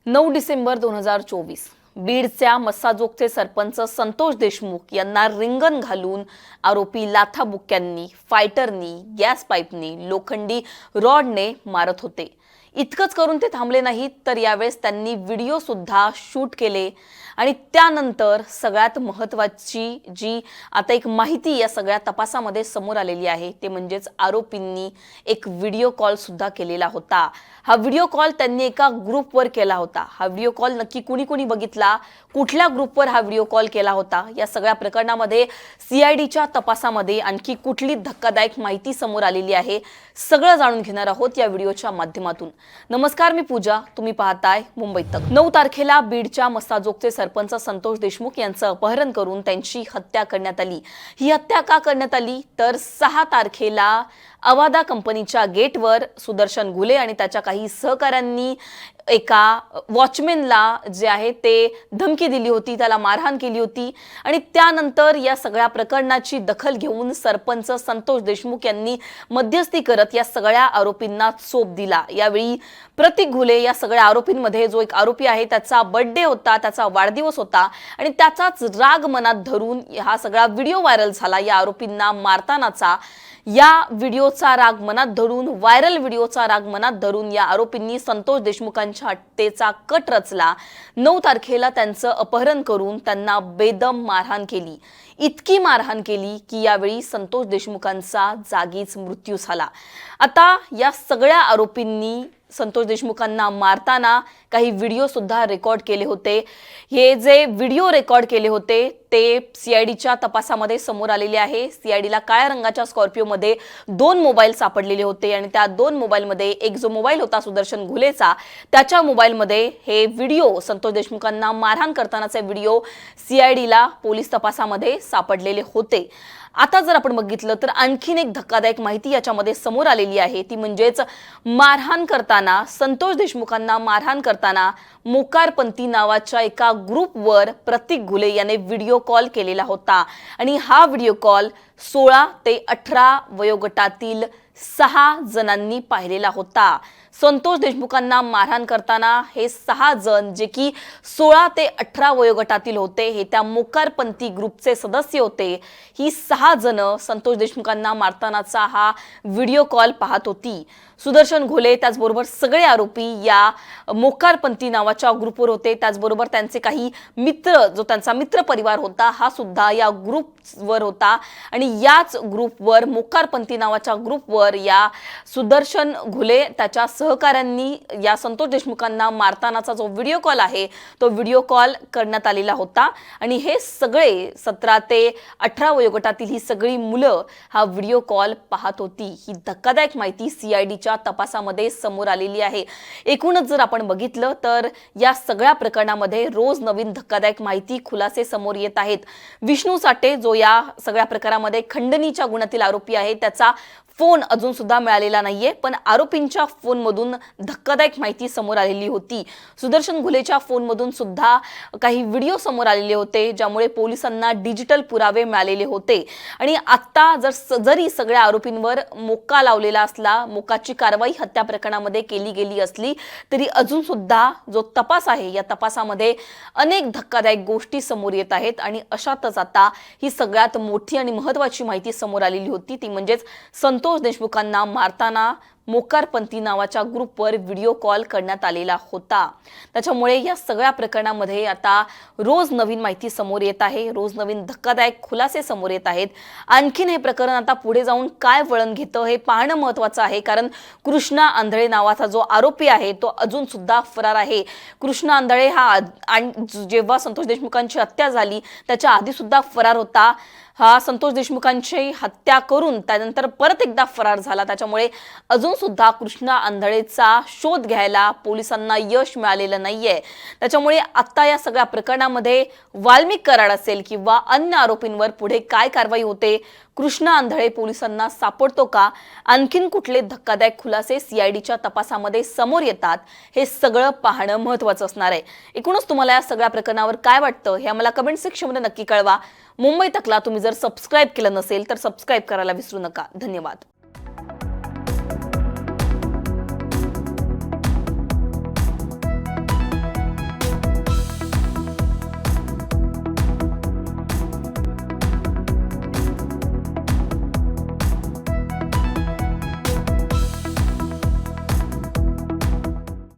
9 डिसेंबर 2024 बीडच्या मस्साजोगचे सरपंच संतोष देशमुख यांना रिंगण घालून आरोपी लाथाबुक्क्यांनी, फायटरनी, गॅस पाईपनी, लोखंडी रॉडने मारत होते। इतकंच करून ते थांबले नाहीत तर यावेळेस त्यांनी व्हिडिओ सुद्धा शूट केले आणि त्यानंतर सगळ्यात महत्त्वाची जी आता एक माहिती या सगळ्या तपासामध्ये समोर आलेली आहे ते म्हणजेच आरोपींनी एक व्हिडिओ कॉल सुद्धा केलेला होता। हा व्हिडिओ कॉल त्यांनी एका ग्रुपवर केला होता। हा व्हिडिओ कॉल नक्की कुणी बघितला, कुठल्या ग्रुपवर हा व्हिडिओ कॉल केला होता, या सगळ्या प्रकरणामध्ये सीआयडीच्या तपासामध्ये आणखी कुठली धक्कादायक माहिती समोर आलेली आहे सगळं जाणून घेणार आहोत या व्हिडिओच्या माध्यमातून। नमस्कार, मी पूजा, तुम्ही पाहताय मुंबई तक। 9 तारखेला बीडच्या मस्साजोगचे सरपंच संतोष देशमुख यांचं अपहरण करून त्यांची हत्या करण्यात आली। ही हत्या का करण्यात आली तर 6 तारखेला अवादा कंपनीच्या गेटवर सुदर्शन घुले आणि त्याच्या काही सहकाऱ्यांनी एका वॉचमॅनला जे आहे ते धमकी दिली होती, त्याला मारहाण केली होती आणि त्यानंतर या सगळ्या प्रकरणाची दखल घेऊन सरपंच संतोष देशमुख यांनी मध्यस्थी करत या सगळ्या आरोपींना चोप दिला। यावेळी प्रतीक घुले या सगळ्या आरोपींमध्ये जो एक आरोपी आहे त्याचा बर्थडे होता, त्याचा वाढदिवस होता आणि त्याचाच राग मनात धरून हा सगळा व्हिडिओ व्हायरल झाला। या आरोपींना मारतानाचा या व्हिडिओचा राग मनात धरून, व्हायरल व्हिडिओचा राग मनात धरून या आरोपींनी संतोष देशमुखांच्या हत्येचा कट रचला। 9 तारखेला त्यांचं अपहरण करून त्यांना बेदम मारहाण केली। इतकी मारहाण केली की यावेळी संतोष देशमुखांचा जागीच मृत्यू झाला। आता या सगळ्या आरोपींनी संतोष देशमुखांना मारताना काही व्हिडिओ सुद्धा रेकॉर्ड केले होते। हे जे व्हिडिओ रेकॉर्ड केले होते ते सीआयडीच्या तपासामध्ये समोर आलेले आहे। सीआयडीला काळ्या रंगाच्या स्कॉर्पिओमध्ये 2 मोबाईल सापडलेले होते आणि त्या 2 मोबाईलमध्ये एक जो मोबाईल होता सुदर्शन घुलेचा, त्याच्या मोबाईलमध्ये हे व्हिडिओ संतोष देशमुखांना मारहाण करतानाचे व्हिडिओ सीआयडीला पोलीस तपासामध्ये सापडलेले होते। आता जर आपण बघितलं तर आणखीन एक धक्कादायक माहिती याच्यामध्ये समोर आलेली आहे ती म्हणजेच मारहाण करताना, संतोष देशमुखांना मारहाण करताना मोकारपंथी नावाच्या एका ग्रुपवर प्रतीक घुले याने व्हिडिओ कॉल केलेला होता आणि हा व्हिडिओ कॉल 16 ते 18 वयोगटातील 6 जणांनी पाहिलेला होता। संतोष देशमुखांना मारहाण करताना हे 6 जण जे की 16 ते 18 वयोगटातील होते, हे त्या मोकारपंथी ग्रुपचे सदस्य होते। ही 6 जण संतोष देशमुखांना मारतानाचा हा व्हिडिओ कॉल पाहत होती। सुदर्शन घुले त्याचबरोबर सगळे आरोपी या मोकारपंथी नावाच्या ग्रुपवर होते। त्याचबरोबर त्यांचे काही मित्र, जो त्यांचा मित्र परिवार होता हा सुद्धा या ग्रुपवर होता आणि याच ग्रुपवर, मोकारपंथी नावाच्या ग्रुपवर या सुदर्शन घुले त्याच्या सहकाऱ्यांनी या संतोष देशमुखांना मारतानाचा जो व्हिडिओ कॉल आहे तो व्हिडिओ कॉल करण्यात आलेला होता आणि हे सगळे 17 ते 18 वयोगटातील ही सगळी मुलं हा व्हिडिओ कॉल पाहत होती। ही धक्कादायक माहिती सीआयडीच्या तपासामध्ये समोर आलेली आहे। एकूणच जर आपण बघितलं तर या सगळ्या प्रकरणामध्ये रोज नवीन धक्कादायक माहिती, खुलासे समोर येत आहेत। विष्णू साठे जो या सगळ्या प्रकारामध्ये खंडणीच्या गुन्ह्यातील आरोपी आहे त्याचा फोन अजून सुद्धा मिळालेला नाहीये, पण आरोपींच्या फोनमधून धक्कादायक माहिती समोर आलेली होती। सुदर्शन घुलेच्या फोनमधून सुद्धा काही व्हिडिओ समोर आलेले होते ज्यामुळे पोलिसांना डिजिटल पुरावे मिळालेले होते आणि आता जरी सगळ्या आरोपींवर मोक्का लावलेला असला, मोक्काची कारवाई हत्या प्रकरणामध्ये केली गेली असली तरी अजून सुद्धा जो तपास आहे या तपासामध्ये अनेक धक्कादायक गोष्टी समोर येत आहेत आणि अशातच आता ही सगळ्यात मोठी आणि महत्त्वाची माहिती समोर आलेली होती ती म्हणजेच संतोष देशमुखांना मारताना मोकारपंथी नावाच्या ग्रुपवर व्हिडिओ कॉल करण्यात आलेला होता। त्याच्यामुळे या सगळ्या प्रकरणामध्ये आता रोज नवीन माहिती समोर येत आहे, रोज नवीन धक्कादायक खुलासे समोर येत आहेत। आणखीन हे प्रकरण आता पुढे जाऊन काय वळण घेतं हे पाहणं महत्त्वाचं आहे, कारण कृष्णा आंधळे नावाचा जो आरोपी आहे तो अजून सुद्धा फरार आहे। कृष्णा आंधळे हा जेव्हा संतोष देशमुखांची हत्या झाली त्याच्या आधी सुद्धा फरार होता। हा संतोष देशमुखांची हत्या करून त्यानंतर परत एकदा फरार झाला। त्याच्यामुळे अजून सुद्धा कृष्णा आंधळेचा शोध घ्यायला पोलिसांना यश मिळालेलं नाहीये। त्याच्यामुळे आता या सगळ्या प्रकरणामध्ये वाल्मिक कराड असेल किंवा अन्य आरोपींवर पुढे काय कारवाई होते, कृष्णा आंधळे पोलिसांना सापडतो का, आणखीन कुठले धक्कादायक खुलासे सीआयडीच्या तपासामध्ये समोर येतात, हे सगळं पाहणं महत्त्वाचं असणार आहे। एकूणच तुम्हाला या सगळ्या प्रकरणावर काय वाटतं हे आम्हाला कमेंट सेक्शनमध्ये नक्की कळवा। मुंबई तकला तुम्ही जर सबस्क्राइब केलं नसेल तर सबस्क्राइब करायला विसरू नका। धन्यवाद।